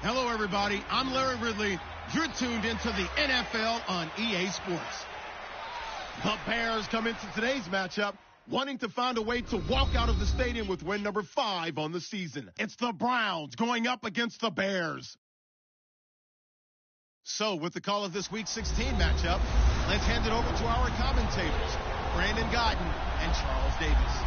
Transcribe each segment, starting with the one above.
Hello, everybody. I'm Larry Ridley. You're tuned into the NFL on EA Sports. The Bears come into today's matchup wanting to find a way to walk out of the stadium with win number 5 on the season. It's the Browns going up against the Bears. So, with the call of this Week 16 matchup, let's hand it over to our commentators, Brandon Godden and Charles Davis.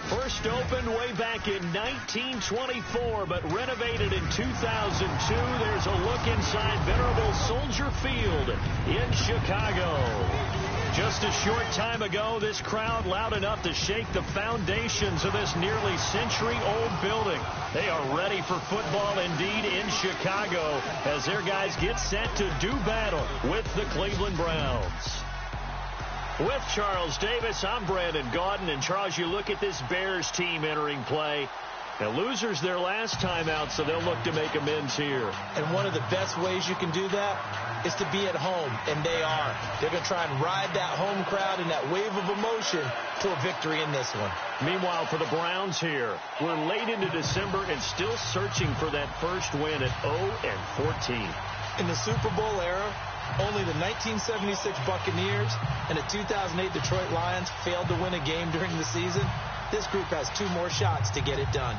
First opened way back in 1924, but renovated in 2002. There's a look inside venerable Soldier Field in Chicago. Just a short time ago, this crowd loud enough to shake the foundations of this nearly century-old building. They are ready for football indeed in Chicago as their guys get set to do battle with the Cleveland Browns. With Charles Davis, I'm Brandon Gaudin. And Charles, you look at this Bears team entering play. Now, losers their last time out, so they'll look to make amends here. And one of the best ways you can do that is to be at home, and they are. They're going to try and ride that home crowd and that wave of emotion to a victory in this one. Meanwhile, for the Browns here, we're late into December and still searching for that first win at 0-14. In the Super Bowl era, only the 1976 Buccaneers and the 2008 Detroit Lions failed to win a game during the season. This group has 2 more shots to get it done.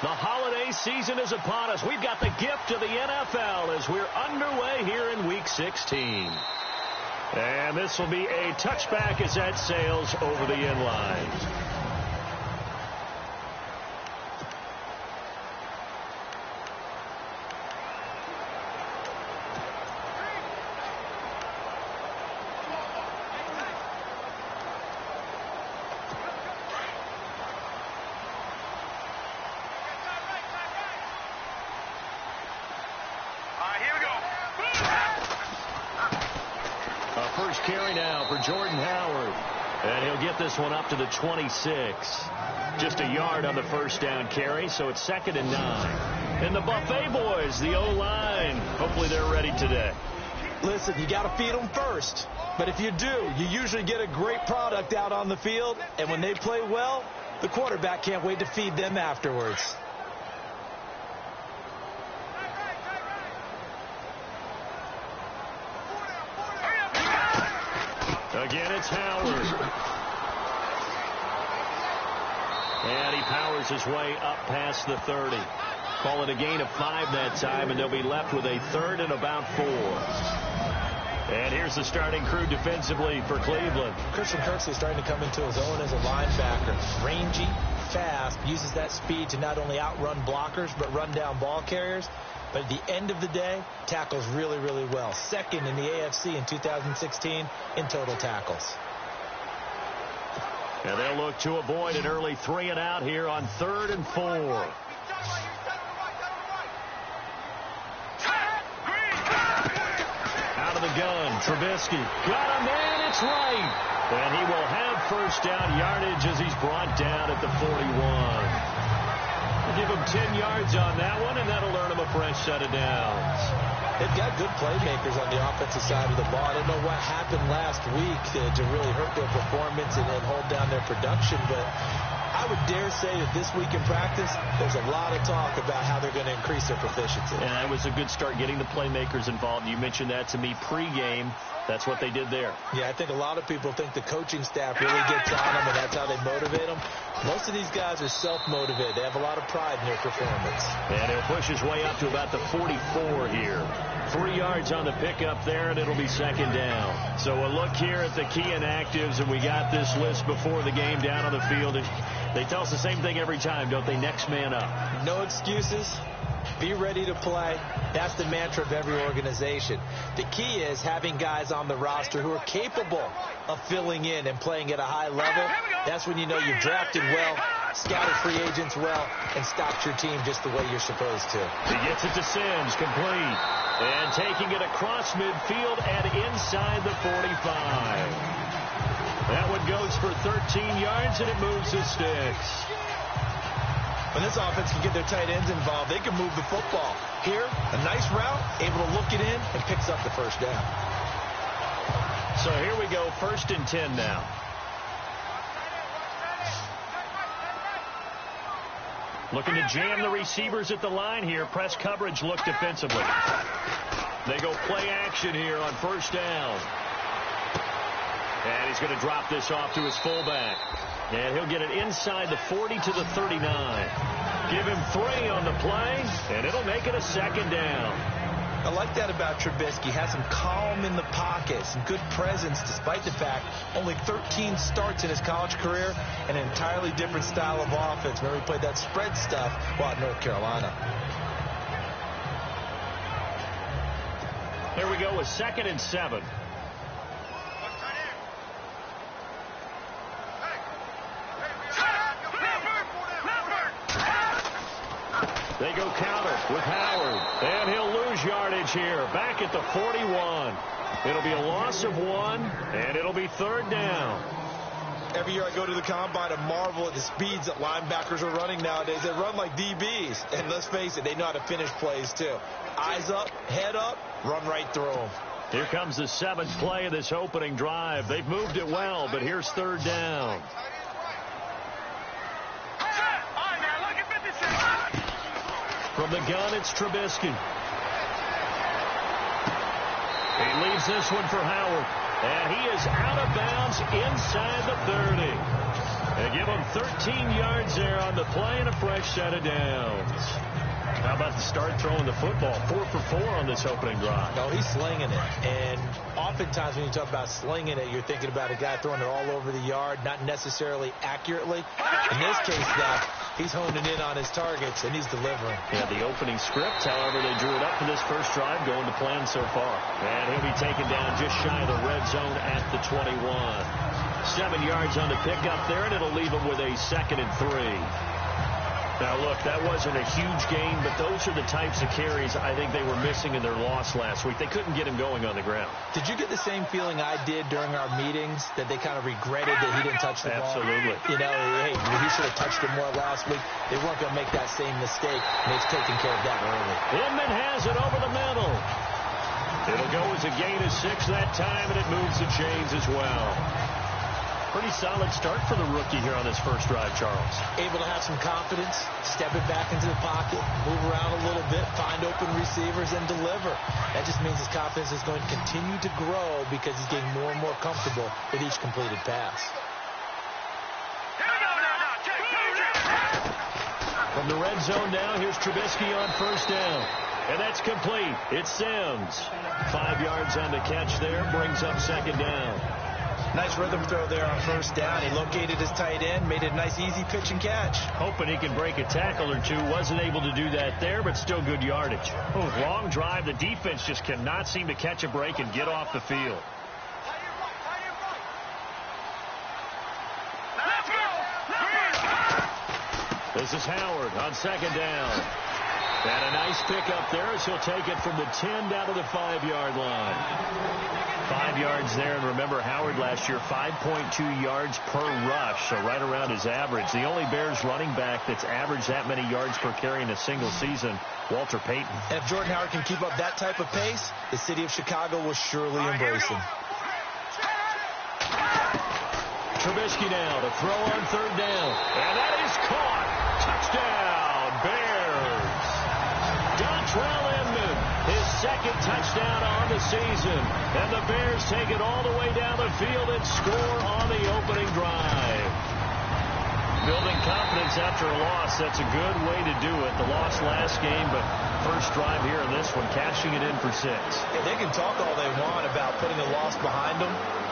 The holiday season is upon us. We've got the gift of the NFL as we're underway here in Week 16. And this will be a touchback as that sails over the end line. First carry now for Jordan Howard. And he'll get this one up to the 26. Just a yard on the first down carry, so it's 2nd and 9. And the Buffet boys, the O-line, hopefully they're ready today. Listen, you got to feed them first. But if you do, you usually get a great product out on the field. And when they play well, the quarterback can't wait to feed them afterwards. Again, it's Howard. And he powers his way up past the 30. Call it a gain of 5 that time, and they'll be left with a 3rd and about 4. And here's the starting crew defensively for Cleveland. Christian Kirksey starting to come into his own as a linebacker. Rangy, fast, uses that speed to not only outrun blockers, but run down ball carriers. But at the end of the day, tackles really, really well. 2nd in the AFC in 2016 in total tackles. And they'll look to avoid an early 3 and out here on 3rd and 4. Out of the gun, Trubisky. Got a man, it's right. And he will have first down yardage as he's brought down at the 41. Give him 10 yards on that one, and that'll earn him a fresh set of downs. They've got good playmakers on the offensive side of the ball. I don't know what happened last week to really hurt their performance and hold down their production, but I would dare say that this week in practice, there's a lot of talk about how they're going to increase their proficiency. And that was a good start getting the playmakers involved. You mentioned that to me pregame. That's what they did there. Yeah, I think a lot of people think the coaching staff really gets on them, and that's how they motivate them. Most of these guys are self-motivated. They have a lot of pride in their performance. And he'll push his way up to about the 44 here. 3 yards on the pickup there, and it'll be 2nd down. So a look here at the key inactives, and we got this list before the game down on the field. They tell us the same thing every time, don't they? Next man up. No excuses. Be ready to play. That's the mantra of every organization. The key is having guys on the roster who are capable of filling in and playing at a high level. That's when you know you've drafted well, scouted free agents well, and stocked your team just the way you're supposed to. He gets it to Sims, complete. And taking it across midfield and inside the 45. That one goes for 13 yards, and it moves the sticks. When this offense can get their tight ends involved, they can move the football. Here, a nice route, able to look it in, and picks up the first down. So here we go, 1st and 10 now. Looking to jam the receivers at the line here. Press coverage look defensively. They go play action here on 1st down. And he's going to drop this off to his fullback. And he'll get it inside the 40 to the 39. Give him 3 on the play, and it'll make it a 2nd down. I like that about Trubisky. Has some calm in the pocket, some good presence, despite the fact only 13 starts in his college career, and an entirely different style of offense. Remember, he played that spread stuff while at North Carolina. Here we go with 2nd and 7. They go counter with Howard, and he'll lose yardage here. Back at the 41. It'll be a loss of 1, and it'll be 3rd down. Every year I go to the combine and marvel at the speeds that linebackers are running nowadays. They run like DBs, and let's face it, they know how to finish plays too. Eyes up, head up, run right through them. Here comes the 7th play of this opening drive. They've moved it well, but here's 3rd down. From the gun, it's Trubisky. He leaves this one for Howard. And he is out of bounds inside the 30. They give him 13 yards there on the play and a fresh set of downs. How about the start throwing the football? 4 for 4 on this opening drive. No, he's slinging it. And oftentimes when you talk about slinging it, you're thinking about a guy throwing it all over the yard, not necessarily accurately. In this case, though, he's honing in on his targets, and he's delivering. Yeah, the opening script, however, they drew it up for this first drive, going to plan so far. And he'll be taken down just shy of the red zone at the 21. 7 yards on the pickup there, and it'll leave him with a 2nd and 3. Now, look, that wasn't a huge gain, but those are the types of carries I think they were missing in their loss last week. They couldn't get him going on the ground. Did you get the same feeling I did during our meetings, that they kind of regretted that he didn't touch the ball? Absolutely. You know, hey, he should have touched it more last week. They weren't going to make that same mistake, and they've taken care of that early. Inman has it over the middle. It'll go as a gain of 6 that time, and it moves the chains as well. Pretty solid start for the rookie here on his first drive, Charles. Able to have some confidence, step it back into the pocket, move around a little bit, find open receivers, and deliver. That just means his confidence is going to continue to grow because he's getting more and more comfortable with each completed pass. From the red zone now, here's Trubisky on 1st down. And that's complete. It's Sims. 5 yards on the catch there, brings up 2nd down. Nice rhythm throw there on 1st down. He located his tight end, made it a nice easy pitch and catch. Hoping he can break a tackle or two. Wasn't able to do that there, but still good yardage. Long drive. The defense just cannot seem to catch a break and get off the field. This is Howard on 2nd down. And a nice pickup there as he'll take it from the 10 down to the 5-yard line. 5 yards there, and remember Howard last year 5.2 yards per rush, so right around his average. The only Bears running back that's averaged that many yards per carry in a single season, Walter Payton. And if Jordan Howard can keep up that type of pace, the city of Chicago will surely embrace him. Trubisky now to throw on 3rd down, and that is caught. Touchdown, Bears. Dontrell Inman, his 2nd touchdown on the season. And the Bears take it all the way down the field and score on the opening drive. Building confidence after a loss, that's a good way to do it. The loss last game, but first drive here in this one, cashing it in for 6. Yeah, they can talk all they want about putting a loss behind them.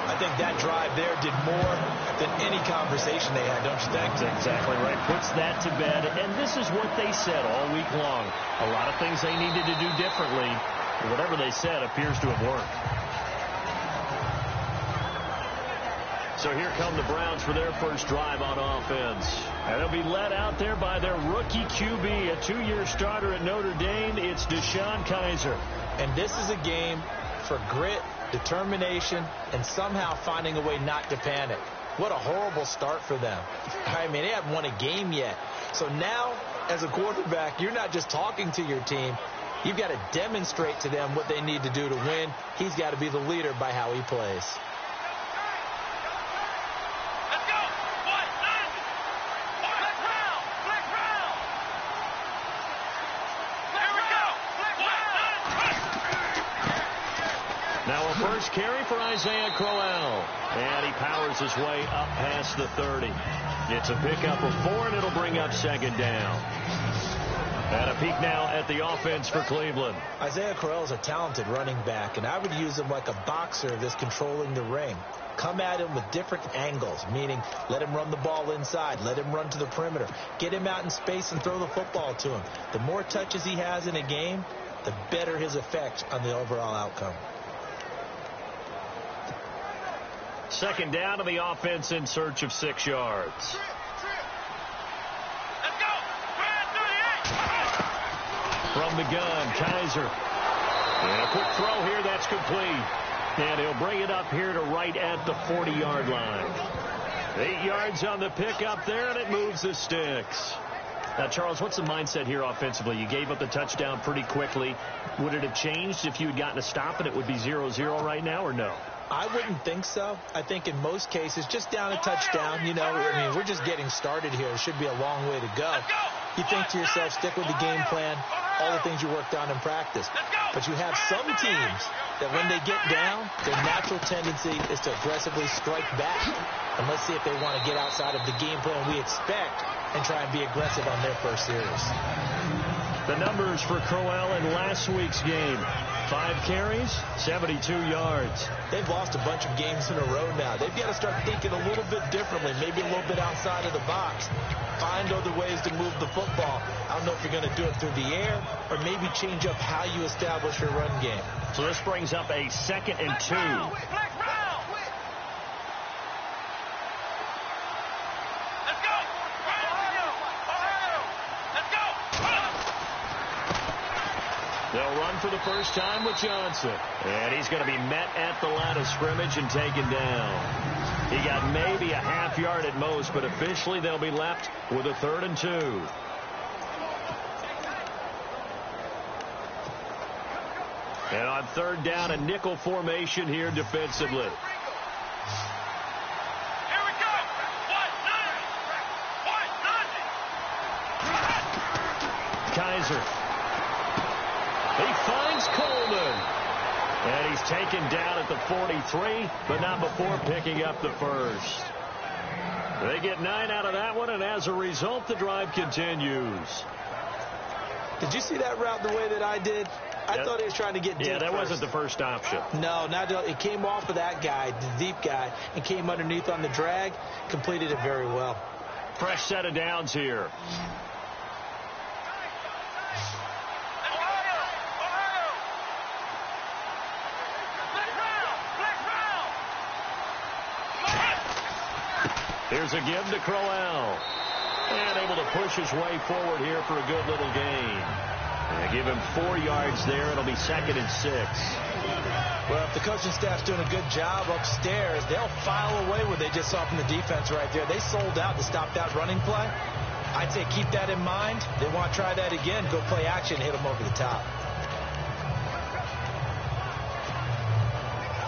I think that drive there did more than any conversation they had, don't you think? That's exactly right. Puts that to bed. And this is what they said all week long. A lot of things they needed to do differently. Whatever they said appears to have worked. So here come the Browns for their first drive on offense. And they'll be led out there by their rookie QB, a 2-year starter at Notre Dame. It's Deshaun Kaiser. And this is a game for grit, determination, and somehow finding a way not to panic. What a horrible start for them. I mean, they haven't won a game yet. So now, as a quarterback, you're not just talking to your team. You've got to demonstrate to them what they need to do to win. He's got to be the leader by how he plays. Now a first carry for Isaiah Crowell. And he powers his way up past the 30. It's a pickup of 4, and it'll bring up second down. And a peek now at the offense for Cleveland. Isaiah Crowell is a talented running back, and I would use him like a boxer that's controlling the ring. Come at him with different angles, meaning let him run the ball inside, let him run to the perimeter, get him out in space and throw the football to him. The more touches he has in a game, the better his effect on the overall outcome. Second down to the offense in search of 6 yards. Let's go. From the gun, Kaiser. And a quick throw here, that's complete. And he'll bring it up here to right at the 40-yard line. 8 yards on the pickup there, and it moves the sticks. Now, Charles, what's the mindset here offensively? You gave up the touchdown pretty quickly. Would it have changed if you had gotten a stop and it would be 0-0 right now, or no? I wouldn't think so. I think in most cases, just down a touchdown, you know, I mean, we're just getting started here. It should be a long way to go. You think to yourself, stick with the game plan, all the things you worked on in practice. But you have some teams that when they get down, their natural tendency is to aggressively strike back. And let's see if they want to get outside of the game plan we expect and try and be aggressive on their first series. The numbers for Crowell in last week's game. 5 carries, 72 yards. They've lost a bunch of games in a row now. They've got to start thinking a little bit differently, maybe a little bit outside of the box. Find other ways to move the football. I don't know if you're going to do it through the air or maybe change up how you establish your run game. So this brings up a 2nd and 2. They'll run for the first time with Johnson. And he's going to be met at the line of scrimmage and taken down. He got maybe a half yard at most, but officially they'll be left with a 3rd and 2. And on 3rd down, a nickel formation here defensively. Kaiser. He finds Coleman. And he's taken down at the 43, but not before picking up the first. They get 9 out of that one, and as a result, the drive continues. Did you see that route the way that I did? I thought he was trying to get deep. Yeah, that wasn't the first option. No, it came off of that guy, the deep guy, and came underneath on the drag, completed it very well. Fresh set of downs here. Here's a give to Crowell. And able to push his way forward here for a good little gain. And give him 4 yards there. It'll be 2nd and 6. Well, if the coaching staff's doing a good job upstairs, they'll file away what they just saw from the defense right there. They sold out to stop that running play. I'd say keep that in mind. They want to try that again. Go play action, hit them over the top.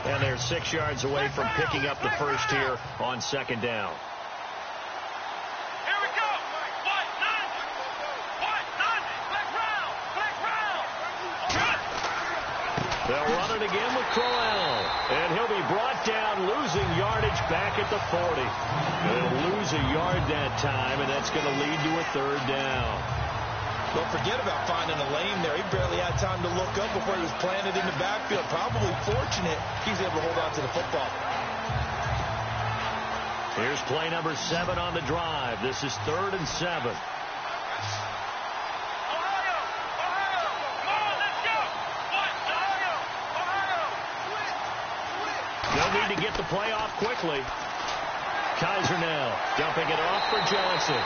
And they're 6 yards away from picking up the first here on 2nd down. They'll run it again with Crowell. And he'll be brought down, losing yardage back at the 40. They'll lose a yard that time, and that's going to lead to a 3rd down. Don't forget about finding a lane there. He barely had time to look up before he was planted in the backfield. Probably fortunate he's able to hold on to the football. Here's play number 7 on the drive. This is 3rd and 7. They'll need to get the play off quickly. Kaiser now dumping it off for Johnson.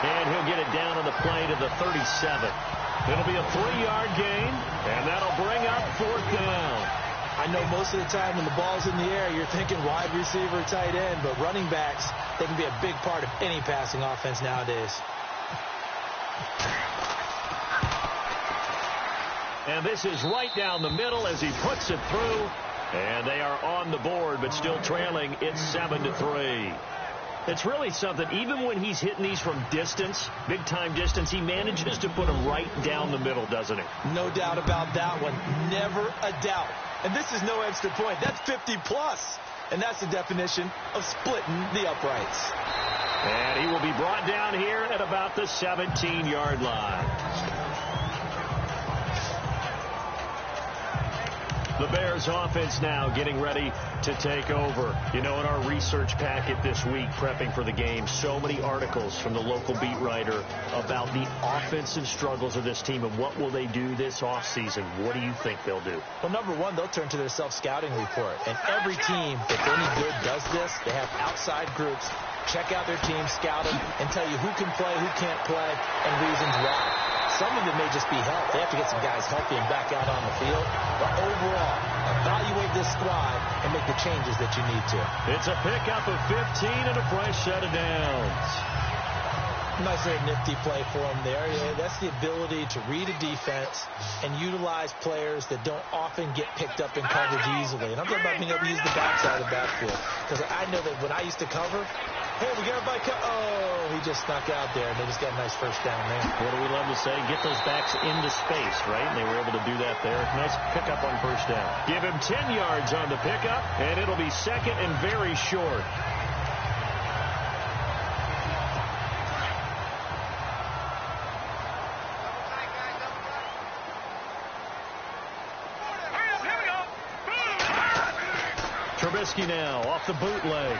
And he'll get it down on the play to the 37. It'll be a 3-yard gain, and that'll bring up 4th down. I know most of the time when the ball's in the air, you're thinking wide receiver, tight end, but running backs, they can be a big part of any passing offense nowadays. And this is right down the middle as he puts it through. And they are on the board, but still trailing. It's 7-3. It's really something. Even when he's hitting these from distance, big-time distance, he manages to put them right down the middle, doesn't he? No doubt about that one. Never a doubt. And this is no extra point. That's 50-plus. And that's the definition of splitting the uprights. And he will be brought down here at about the 17-yard line. The Bears offense now getting ready to take over. You know, in our research packet this week, prepping for the game, so many articles from the local beat writer about the offensive struggles of this team and what will they do this offseason. What do you think they'll do? Well, number one, they'll turn to their self-scouting report. And every team that's any good does this. They have outside groups. Check out their team, scout them, and tell you who can play, who can't play, and reasons why. Some of it may just be health. They have to get some guys healthy and back out on the field. But overall, evaluate this squad and make the changes that you need to. It's a pickup of 15 and a fresh set of downs. Nice little nifty play for him there. Yeah, that's the ability to read a defense and utilize players that don't often get picked up in coverage easily. And I'm talking about being able to use the backside of the backfield. Because I know that when I used to cover, hey, we got everybody oh, he just snuck out there, and they just got a nice first down there. What do we love to say? Get those backs into space, right? And they were able to do that there. Nice pickup on first down. Give him 10 yards on the pickup, and it'll be 2nd and very short. Trubisky now off the bootleg.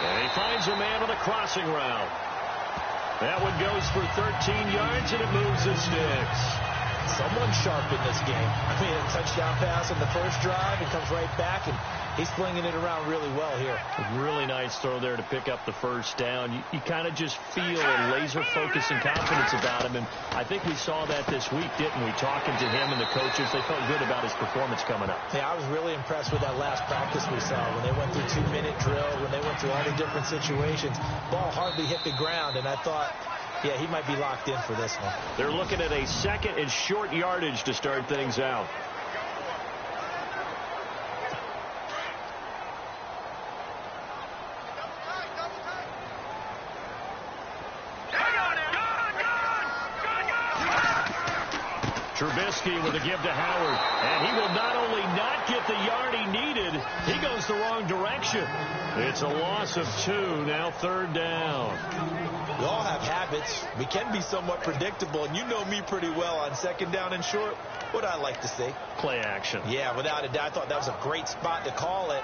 And he finds a man on a crossing route. That one goes for 13 yards, and it moves the sticks. Someone sharp in this game. I mean, a touchdown pass on the first drive and comes right back, and he's flinging it around really well here. A really nice throw there to pick up the first down. You kind of just feel a laser focus and confidence about him, and I think we saw that this week, didn't we? Talking to him and the coaches, they felt good about his performance coming up. Yeah, I was really impressed with that last practice we saw when they went through 2-minute drill, when they went through all the different situations. Ball hardly hit the ground, and I thought, yeah, he might be locked in for this one. They're looking at a 2nd and short yardage to start things out. Trubisky with a give to Howard, and he will not only not get the yard he needed, he goes the wrong direction. It's a loss of 2, now 3rd down. We all have habits. We can be somewhat predictable, and you know me pretty well on 2nd down and short. What I like to see? Play action. Yeah, without a doubt. I thought that was a great spot to call it.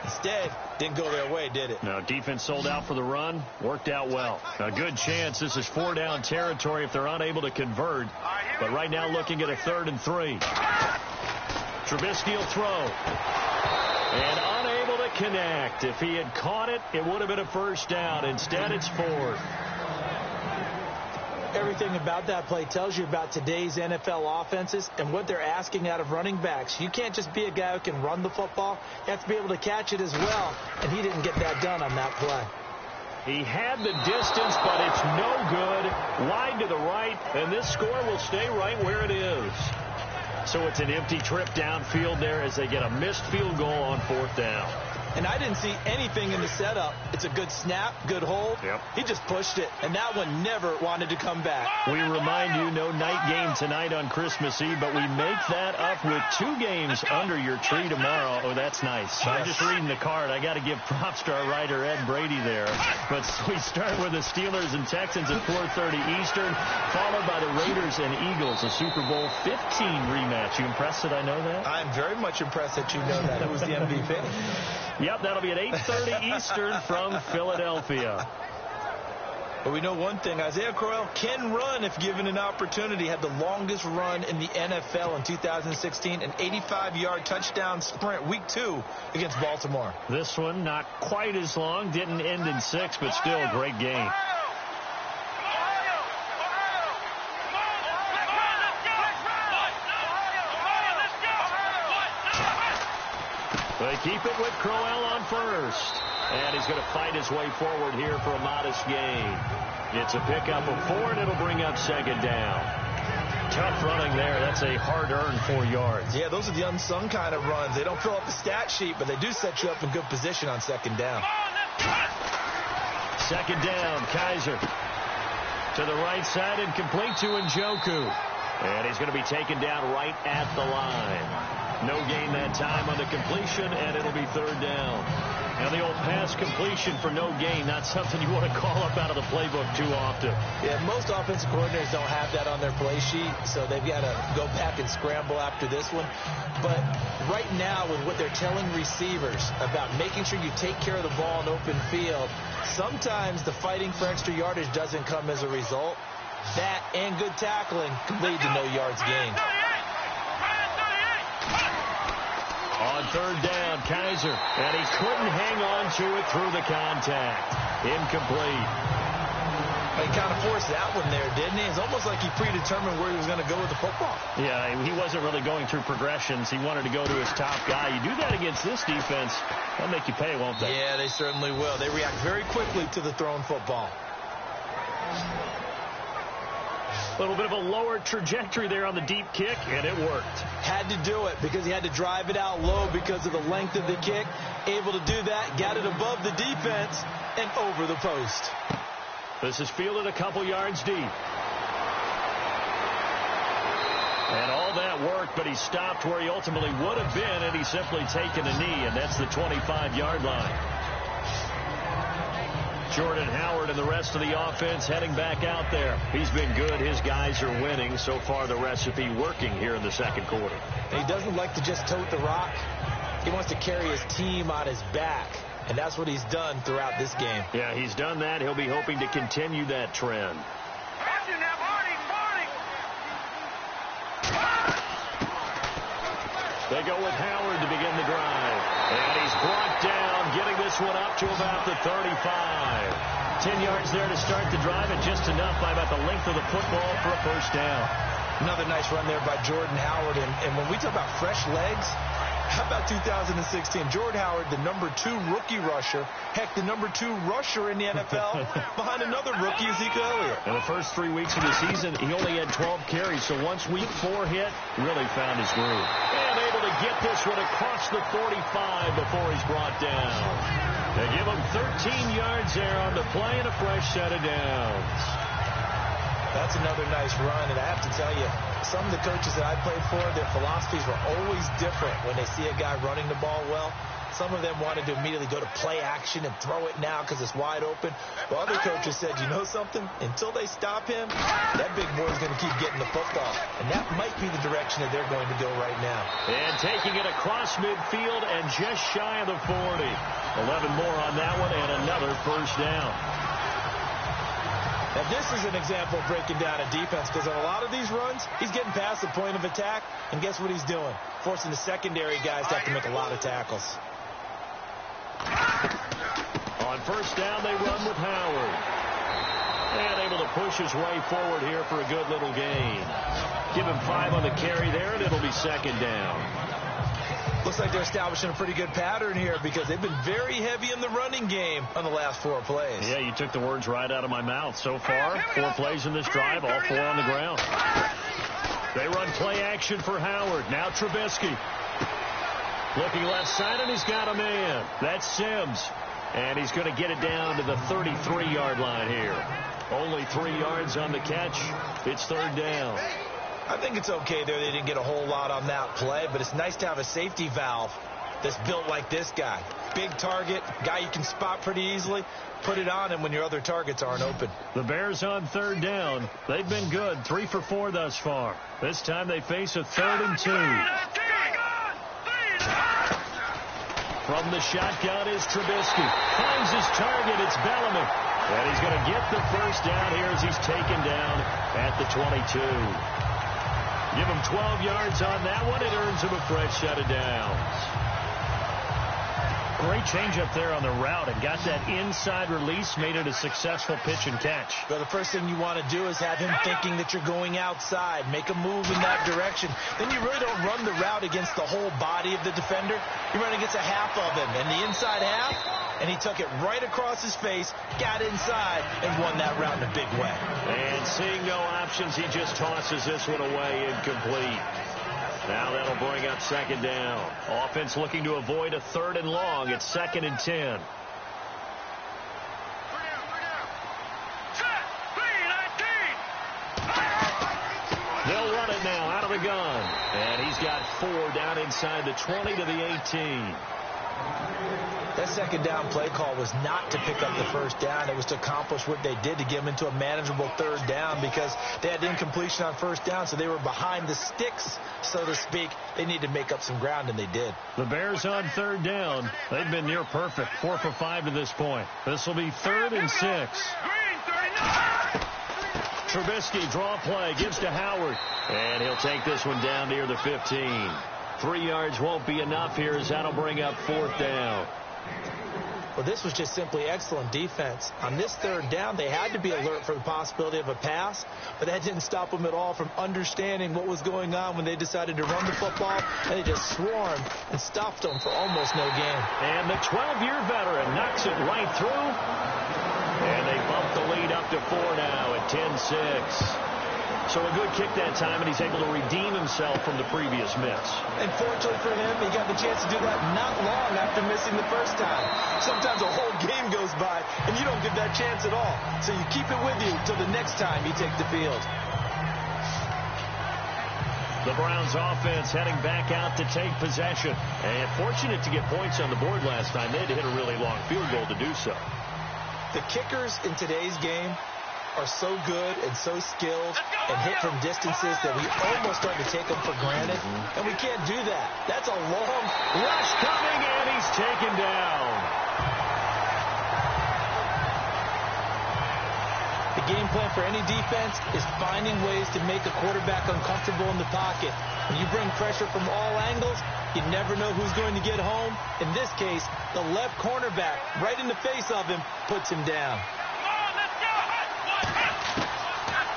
Instead, didn't go their way, did it? No, defense sold out for the run. Worked out well. A good chance this is 4-down territory if they're unable to convert. But right now looking at a 3rd and 3. Trubisky will throw. And unable to connect. If he had caught it, it would have been a first down. Instead, it's 4th. Everything about that play tells you about today's NFL offenses and what they're asking out of running backs. You can't just be a guy who can run the football. You have to be able to catch it as well, and he didn't get that done on that play. He had the distance, but it's no good. Wide to the right, and this score will stay right where it is. So it's an empty trip downfield there as they get a missed field goal on 4th down. And I didn't see anything in the setup. It's a good snap, good hold. Yep. He just pushed it, and that one never wanted to come back. We remind you, no night game tonight on Christmas Eve, but we make that up with 2 games under your tree tomorrow. Oh, that's nice. Yes. I'm just reading the card. I got to give props to our writer, Ed Brady, there. But we start with the Steelers and Texans at 4:30 Eastern, followed by the Raiders and Eagles, a Super Bowl 15 rematch. You impressed that I know that? I'm very much impressed that you know that. It was the MVP. Yep, that'll be at 8:30 Eastern from Philadelphia. But we know one thing, Isaiah Crowell can run if given an opportunity. Had the longest run in the NFL in 2016, an 85-yard touchdown sprint, week 2 against Baltimore. This one not quite as long, didn't end in 6, but still a great game. They keep it with Crowell on first. And he's going to fight his way forward here for a modest gain. It's a pickup of 4, and it'll bring up second down. Tough running there. That's a hard-earned 4 yards. Yeah, those are the unsung kind of runs. They don't fill up the stat sheet, but they do set you up in good position on second down. Second down, Kaiser. To the right side and complete to Njoku. And he's going to be taken down right at the line. No gain that time on the completion, and it'll be third down. Now, the old pass completion for no gain, not something you want to call up out of the playbook too often. Yeah, most offensive coordinators don't have that on their play sheet, so they've got to go back and scramble after this one. But right now, with what they're telling receivers about making sure you take care of the ball in open field, sometimes the fighting for extra yardage doesn't come as a result. That and good tackling can lead to no yards gained. On third down, Kaiser, and he couldn't hang on to it through the contact. Incomplete. He kind of forced that one there, didn't he? It's almost like he predetermined where he was going to go with the football. Yeah, he wasn't really going through progressions. He wanted to go to his top guy. You do that against this defense, they'll make you pay, won't they? Yeah, they certainly will. They react very quickly to the thrown football. A little bit of a lower trajectory there on the deep kick, and it worked. Had to do it because he had to drive it out low because of the length of the kick. Able to do that, got it above the defense and over the post. This is fielded a couple yards deep. And all that worked, but he stopped where he ultimately would have been, and he's simply taken a knee, and that's the 25-yard line. Jordan Howard and the rest of the offense heading back out there. He's been good. His guys are winning. So far, the recipe working here in the second quarter. He doesn't like to just tote the rock. He wants to carry his team on his back, and that's what he's done throughout this game. Yeah, he's done that. He'll be hoping to continue that trend. They go with Howard to begin the drive. And he's brought down, getting this one up to about the 35. 10 yards there to start the drive, and just enough by about the length of the football for a first down. Another nice run there by Jordan Howard. And when we talk about fresh legs, how about 2016? Jordan Howard, the number 2 rookie rusher. Heck, the number 2 rusher in the NFL behind another rookie, Ezekiel Elliott. In the first 3 weeks of the season, he only had 12 carries. So once week 4 hit, really found his groove. And able to get this one across the 45 before he's brought down. They give him 13 yards there on the play and a fresh set of downs. That's another nice run, and I have to tell you, some of the coaches that I played for, their philosophies were always different when they see a guy running the ball well. Some of them wanted to immediately go to play action and throw it now because it's wide open. While other coaches said, you know something? Until they stop him, that big boy's going to keep getting the football. And that might be the direction that they're going to go right now. And taking it across midfield and just shy of the 40. 11 more on that one and another first down. Now, this is an example of breaking down a defense because on a lot of these runs, he's getting past the point of attack, and guess what he's doing? Forcing the secondary guys to have to make a lot of tackles. On first down, they run with Howard. And able to push his way forward here for a good little gain. Give him 5 on the carry there, and it'll be second down. Looks like they're establishing a pretty good pattern here because they've been very heavy in the running game on the last 4 plays. Yeah, you took the words right out of my mouth. So far, 4 plays in this drive, all 4 on the ground. They run play action for Howard. Now Trubisky. Looking left side, and he's got a man. That's Sims. And he's going to get it down to the 33-yard line here. Only 3 yards on the catch. It's third down. I think it's okay there. They didn't get a whole lot on that play, but it's nice to have a safety valve that's built like this guy. Big target, guy you can spot pretty easily. Put it on him when your other targets aren't open. The Bears on third down. They've been good, 3 for 4 thus far. This time they face a 3rd and 2. From the shotgun is Trubisky. Finds his target. It's Bellamy. And he's going to get the first down here as he's taken down at the 22. Give him 12 yards on that one. It earns him a fresh set of downs. Great change up there on the route and got that inside release, made it a successful pitch and catch. Well, the first thing you want to do is have him thinking that you're going outside, make a move in that direction. Then you really don't run the route against the whole body of the defender. You run against a half of him, and the inside half, and he took it right across his face, got inside, and won that route in a big way. And seeing no options, he just tosses this one away incomplete. Now that'll bring up second down. Offense looking to avoid a 3rd and long. It's 2nd and 10. They'll run it now out of the gun. And he's got 4 down inside the 20 to the 18. That second down play call was not to pick up the first down. It was to accomplish what they did to get them into a manageable 3rd down because they had incompletion on first down, so they were behind the sticks, so to speak. They needed to make up some ground, and they did. The Bears on 3rd down. They've been near perfect, 4 for 5 to this point. This will be 3rd and 6. Trubisky draw play, gives to Howard, and he'll take this one down near the 15. 3 yards won't be enough here as that'll bring up 4th down. Well, this was just simply excellent defense. On this 3rd down, they had to be alert for the possibility of a pass, but that didn't stop them at all from understanding what was going on when they decided to run the football, and they just swarmed and stopped them for almost no gain. And the 12-year veteran knocks it right through, and they bump the lead up to 4 now at 10-6. So a good kick that time, and he's able to redeem himself from the previous miss. And fortunately for him, he got the chance to do that not long after missing the first time. Sometimes a whole game goes by, and you don't get that chance at all. So you keep it with you until the next time you take the field. The Browns offense heading back out to take possession. And fortunate to get points on the board last time. They had to hit a really long field goal to do so. The kickers in today's game are so good and so skilled and hit from distances that we almost start to take them for granted, and we can't do that. That's a long rush coming, and he's taken down. The game plan for any defense is finding ways to make a quarterback uncomfortable in the pocket. When you bring pressure from all angles, you never know who's going to get home. In this case, the left cornerback, right in the face of him, puts him down.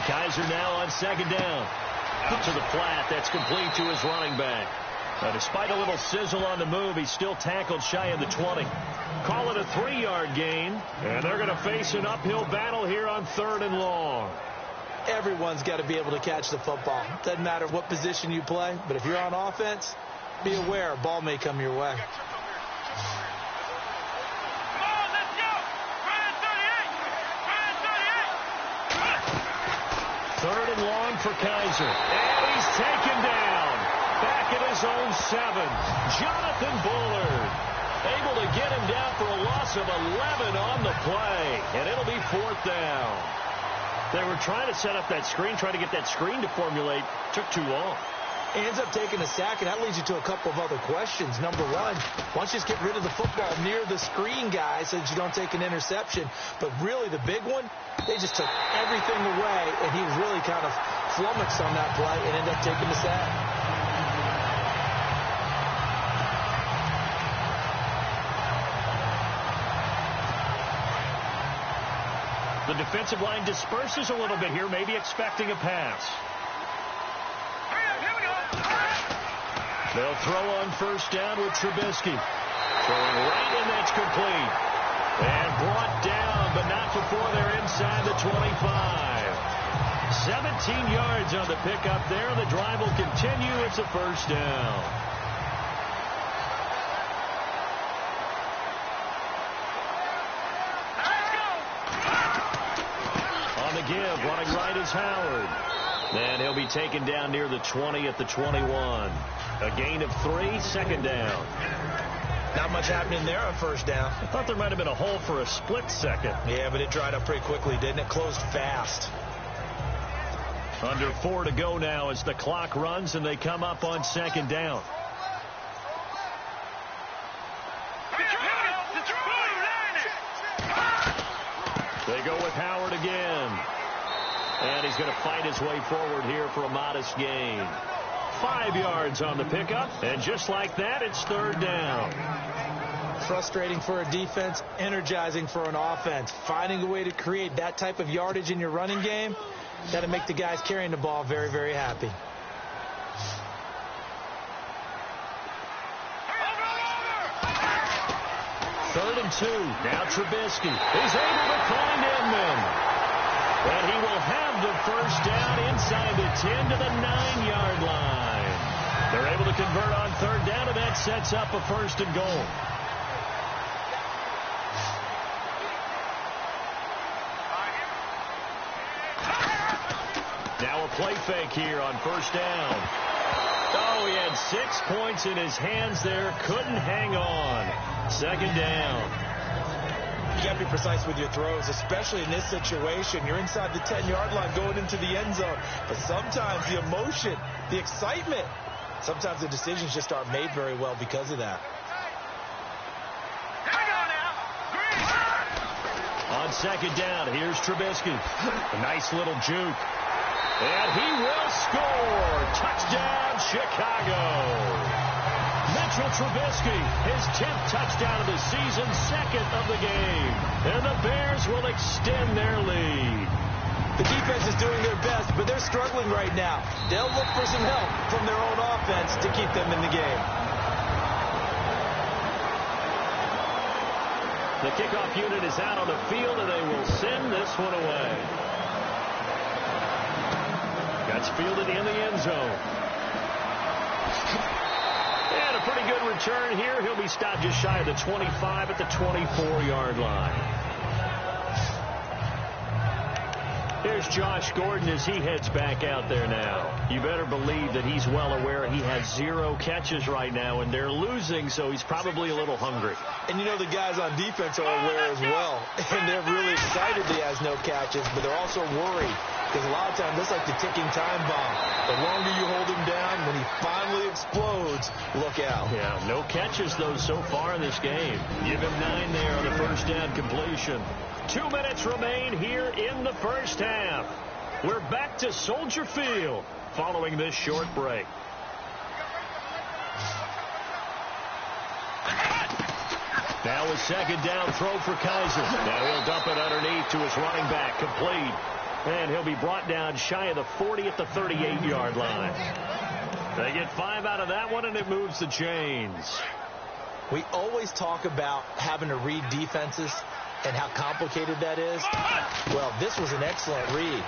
Kaiser now on 2nd down. To the flat. That's complete to his running back. Now, despite a little sizzle on the move, he's still tackled shy of the 20. Call it a 3-yard gain. And they're going to face an uphill battle here on 3rd and long. Everyone's got to be able to catch the football. Doesn't matter what position you play, but if you're on offense, be aware a ball may come your way. Third and long for Kaiser. And he's taken down. Back at his own 7. Jonathan Bullard able to get him down for a loss of 11 on the play. And it'll be 4th down. They were trying to set up that screen, trying to get that screen to formulate. Took too long. He ends up taking a sack, and that leads you to a couple of other questions. Number one, why don't you just get rid of the football near the screen guy so that you don't take an interception? But really the big one, they just took everything away, and he was really kind of flummoxed on that play and ended up taking the sack. The defensive line disperses a little bit here, maybe expecting a pass. They'll throw on 1st down with Trubisky. Throwing right, and that's complete. And brought down, but not before they're inside the 25. 17 yards on the pickup there. The drive will continue. It's a 1st down. On the give, running right is Howard. And he'll be taken down near the 20 at the 21. A gain of 3, 2nd down. Not much happening there on 1st down. I thought there might have been a hole for a split second. Yeah, but it dried up pretty quickly, didn't it? Closed fast. Under 4 to go now as the clock runs and they come up on 2nd down. And he's going to fight his way forward here for a modest gain. 5 yards on the pickup, and just like that, it's third down. Frustrating for a defense, energizing for an offense. Finding a way to create that type of yardage in your running game, that'll make the guys carrying the ball very, very happy. Third and 2. Now Trubisky. He's able to find Inman. And he will have the first down inside the 10 to the 9-yard line. They're able to convert on third down, and that sets up a first and goal. Now a play fake here on first down. Oh, he had 6 points in his hands there. Couldn't hang on. Second down. You got to be precise with your throws, especially in this situation. You're inside the 10-yard line going into the end zone. But sometimes the emotion, the excitement, sometimes the decisions just aren't made very well because of that. On second down, here's Trubisky. A nice little juke. And he will score. Touchdown, Chicago. Mitchell Trubisky, his 10th touchdown of the season, second of the game. And the Bears will extend their lead. The defense is doing their best, but they're struggling right now. They'll look for some help from their own offense to keep them in the game. The kickoff unit is out on the field, and they will send this one away. That's fielded in the end zone. And a pretty good return here. He'll be stopped just shy of the 25 at the 24-yard line. Here's Josh Gordon as he heads back out there now. You better believe that he's well aware he has 0 catches right now, and they're losing, so he's probably a little hungry. And you know the guys on defense are aware as well. And they're really excited that he has no catches, but they're also worried. Because a lot of times, that's like the ticking time bomb. The longer you hold him down, when he finally explodes, look out. Yeah, no catches, though, so far in this game. Give him 9 there on the first down completion. 2 minutes remain here in the first half. We're back to Soldier Field following this short break. Now a second down throw for Kaiser. Now he'll dump it underneath to his running back, complete. And he'll be brought down shy of the 40 at the 38-yard line. They get 5 out of that one, and it moves the chains. We always talk about having to read defenses and how complicated that is. Well, this was an excellent read.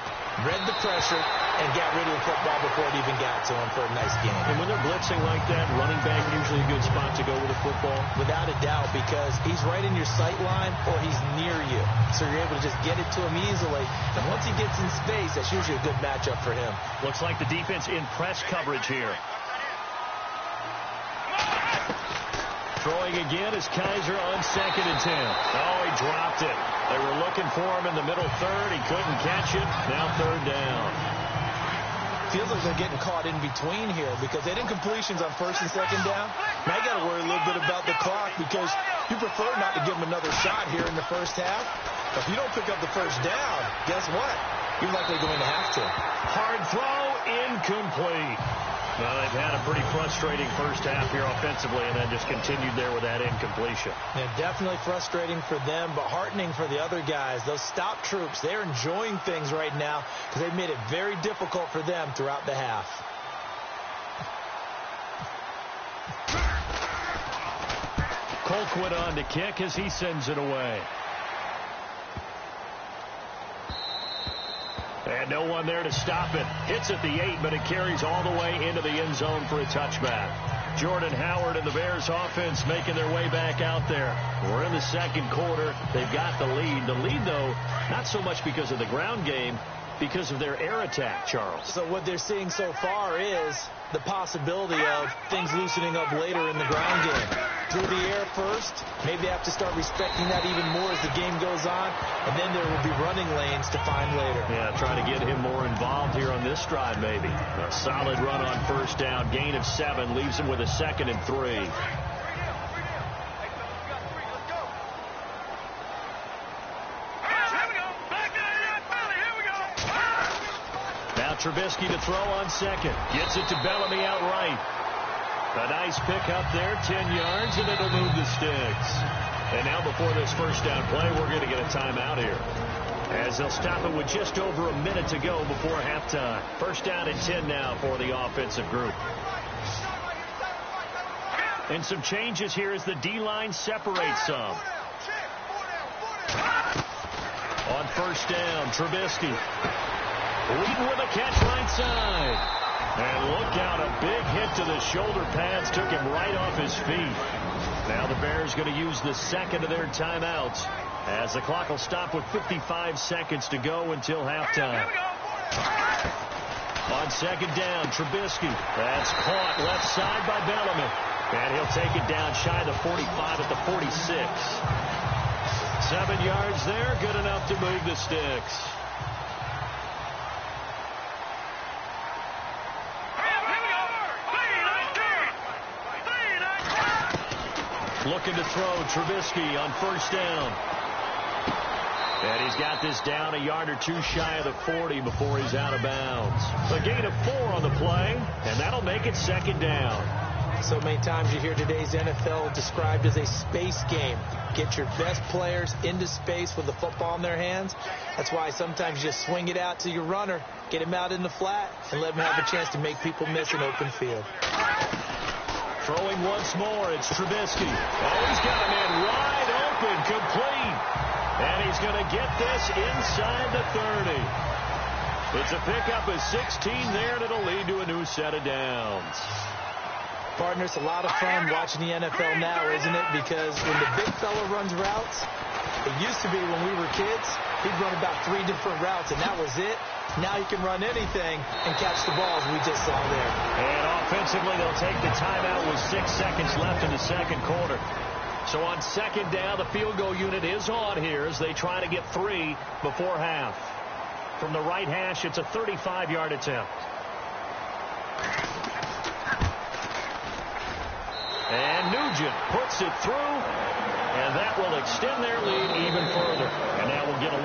Read the pressure and got rid of the football before it even got to him for a nice gain. And when they're blitzing like that, running back usually a good spot to go with the football? Without a doubt, because he's right in your sight line or he's near you. So you're able to just get it to him easily. And once he gets in space, that's usually a good matchup for him. Looks like the defense in press coverage here. Throwing again is Kaiser on second and 10. Oh, he dropped it. They were looking for him in the middle third. He couldn't catch it. Now third down. Feels like they're getting caught in between here because they didn't completions on first and second down. Now you got to worry a little bit about the clock because you prefer not to give them another shot here in the first half. If you don't pick up the first down, guess what? You're likely going to have to. Hard throw, incomplete. Well, they've had a pretty frustrating first half here offensively, and then just continued there with that incompletion. Yeah, definitely frustrating for them, but heartening for the other guys. Those stop troops, they're enjoying things right now because they've made it very difficult for them throughout the half. Colquitt on to kick as he sends it away. And no one there to stop it. Hits at the 8, but it carries all the way into the end zone for a touchback. Jordan Howard and the Bears offense making their way back out there. We're in the second quarter. They've got the lead. The lead, though, not so much because of the ground game, because of their air attack, Charles. So what they're seeing so far is the possibility of things loosening up later in the ground game. Through the air first, maybe they have to start respecting that even more as the game goes on, and then there will be running lanes to find later. Yeah, trying to get him more involved here on this drive maybe. A solid run on first down, gain of 7, leaves him with a 2nd and 3. Trubisky to throw on second. Gets it to Bellamy out right. A nice pick up there, 10 yards, and it'll move the sticks. And now before this first down play, we're going to get a timeout here, as they'll stop it with just over a minute to go before halftime. First down and 10 now for the offensive group. And some changes here as the D-line separates some. On first down, Trubisky leading with a catch right side. And look out, a big hit to the shoulder pads took him right off his feet. Now the Bears going to use the second of their timeouts, as the clock will stop with 55 seconds to go until halftime. On second down, Trubisky. That's caught left side by Bellamy. And he'll take it down shy of the 45 at the 46. 7 yards there, good enough to move the sticks. Looking to throw, Trubisky on first down. And he's got this down a yard or two shy of the 40 before he's out of bounds. A gain of 4 on the play, and that'll make it second down. So many times you hear today's NFL described as a space game. Get your best players into space with the football in their hands. That's why sometimes you swing it out to your runner, get him out in the flat, and let him have a chance to make people miss an open field. Throwing once more, it's Trubisky. Oh, he's got a man wide open, complete. And he's going to get this inside the 30. It's a pickup of 16 there, and it'll lead to a new set of downs. Partner, it's a lot of fun watching the NFL now, isn't it? Because when the big fella runs routes, it used to be when we were kids, he'd run about 3 different routes, and that was it. Now he can run anything and catch the balls we just saw there. And offensively, they'll take the timeout with 6 seconds left in the second quarter. So on second down, the field goal unit is on here as they try to get 3 before half. From the right hash, it's a 35-yard attempt. And Nugent puts it through, and that will extend their lead even further. And now we'll get a